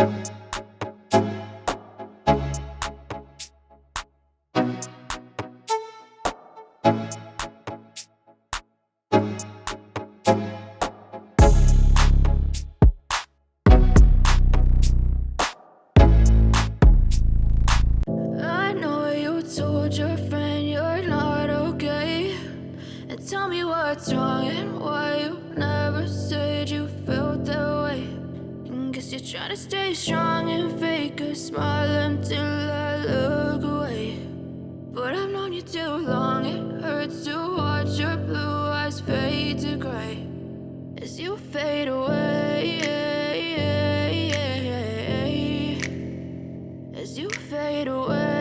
I know you told your friend you're not okay, and tell me what's wrong and why you never said you felt that way. And guess you're trying to stay strong and fake a smile until I look away. But I've known you too long, it hurts to watch your blue eyes fade to gray as you fade away, as you fade away.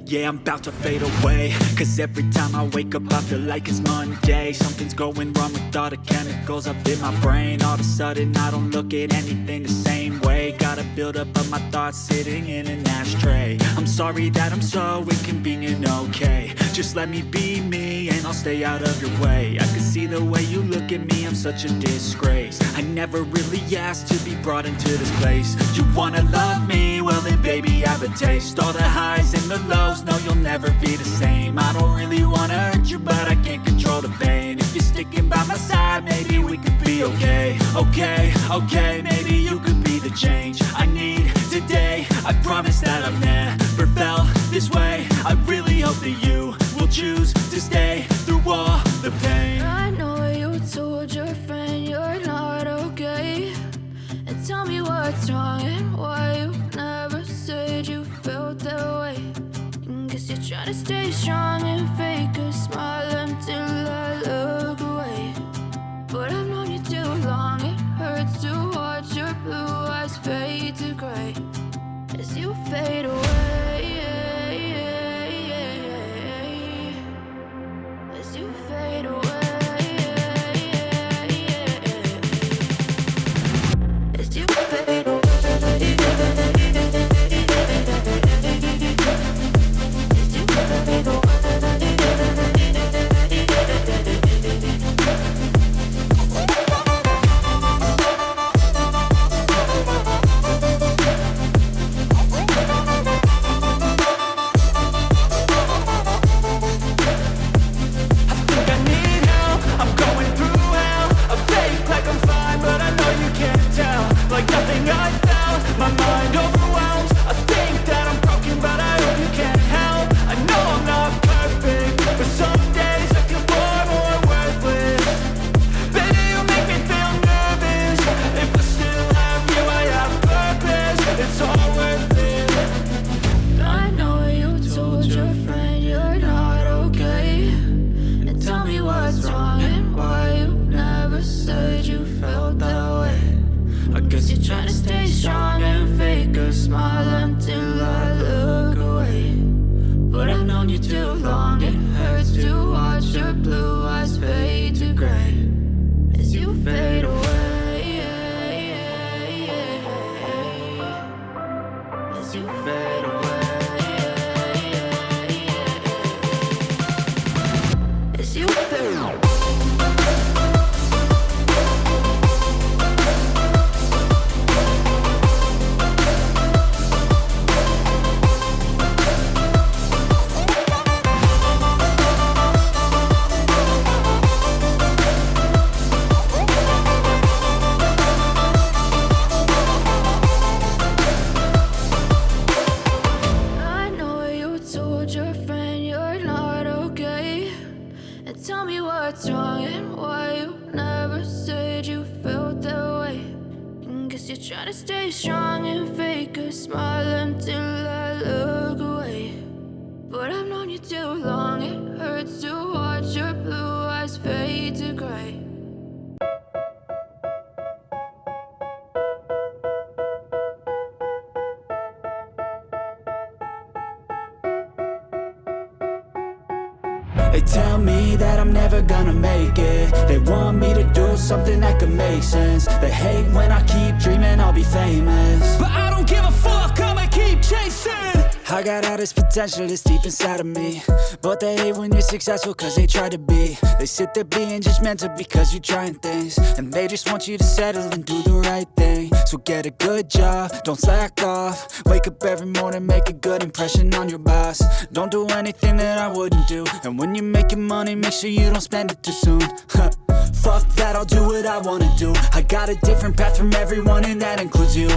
Yeah, I'm about to fade away, cause every time I wake up I feel like it's Monday. Something's going wrong with all the chemicals up in my brain. All of a sudden I don't look at anything the same way. Got a buildup of my thoughts sitting in an ashtray. I'm sorry that I'm so inconvenient, okay. Just let me be me and I'll stay out of your way. I can see the way you look at me, I'm such a disgrace. I never really asked to be brought into this place. You wanna love me? Well then baby I have a taste. All the highs and the lows, no you'll never be the same. I don't really wanna hurt you but I can't control the pain. If you're sticking by my side maybe we could be okay. Okay, maybe you could be the change I need today. I promise that I've never felt this way. I really hope that you will choose to stay through all the pain. I know you told your friend you're not okay, and tell me what's wrong and why you never said you felt that way. And guess you're trying to stay strong and fake a smile until I look away. But I've known you too long, it hurts to watch your blue eyes fade to gray as you fade away, as you fade away, as you fade away, as you fade away. Try to stay strong and fake a smile until I look away. But I've known you too long, it hurts to watch your blue eyes fade to gray. They tell me that I'm never gonna make it. They want me to do something that could make sense. They hate when I keep dreaming I'll be famous, but I don't give a fuck, I'ma keep chasing. I I got all this potential that's deep inside of me, but they hate when you're successful cause they try to be. They sit there being judgmental because you're trying things, and they just want you to settle and do the right thing. So get a good job, don't slack off. Wake up every morning, make a good impression on your boss. Don't do anything that I wouldn't do, and when you're making money, make sure you don't spend it too soon. Fuck that, I'll do what I wanna do. I got a different path from everyone, and that includes you.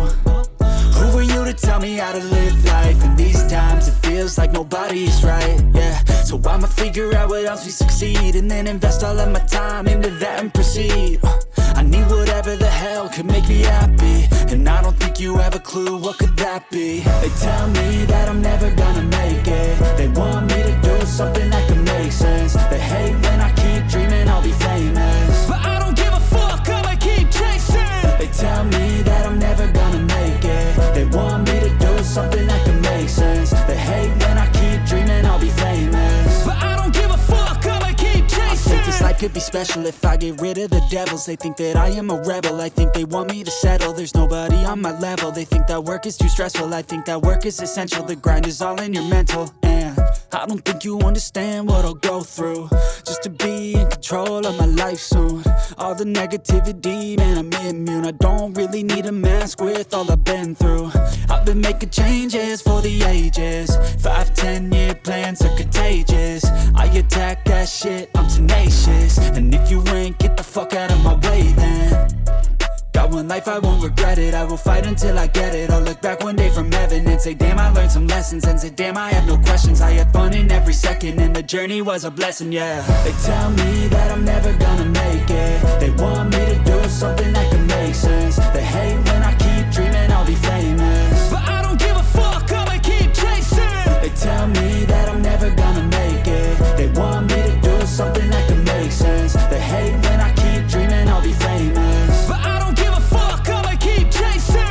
Who are you to tell me how to live life? In these times it feels like nobody's right, yeah. So I'ma figure out what else we succeed, and then invest all of my time into that and proceed. I need whatever the hell could make me happy, and I don't think you have a clue what could that be. They tell me that I'm never gonna make it. They want me to do something that can make sense. They hate when I keep dreaming I'll be famous, but I don't give a fuck, I'ma keep chasing. They tell me that I'm never gonna make it. They want me to do something that can make sense. They hate when I keep dreaming I'll be famous, but I don't give a fuck, I'ma keep chasing. I think this life could be special if I get rid of the devils. They think that I am a rebel, I think they want me to settle. There's nobody on my level. They think that work is too stressful, I think that work is essential. The grind is all in your mental, and I don't think you understand what I'll go through just to be in control of my life soon. All the negativity, man, I'm immune. I don't really need a mask with all I've been through. I've been making changes for the ages. 5-10 year plans are contagious. I attack that shit, I'm tenacious. And if you ain't, get the fuck out of my way then. Got one life, I won't regret it. I will fight until I get it. I'll look back one day from heaven and say, damn, I learned some lessons. And say, damn, I have no questions. I had fun in every second, and the journey was a blessing, yeah. They tell me that I'm never gonna make it. They want me to do something that can make sense. They hate when I keep dreaming I'll be famous, but I don't give a fuck, I'ma keep chasing. They tell me that I'm never gonna make it. They want me to do something that can make sense. They hate when I keep dreaming I'll be famous, but I don't give a fuck, I'ma keep chasing.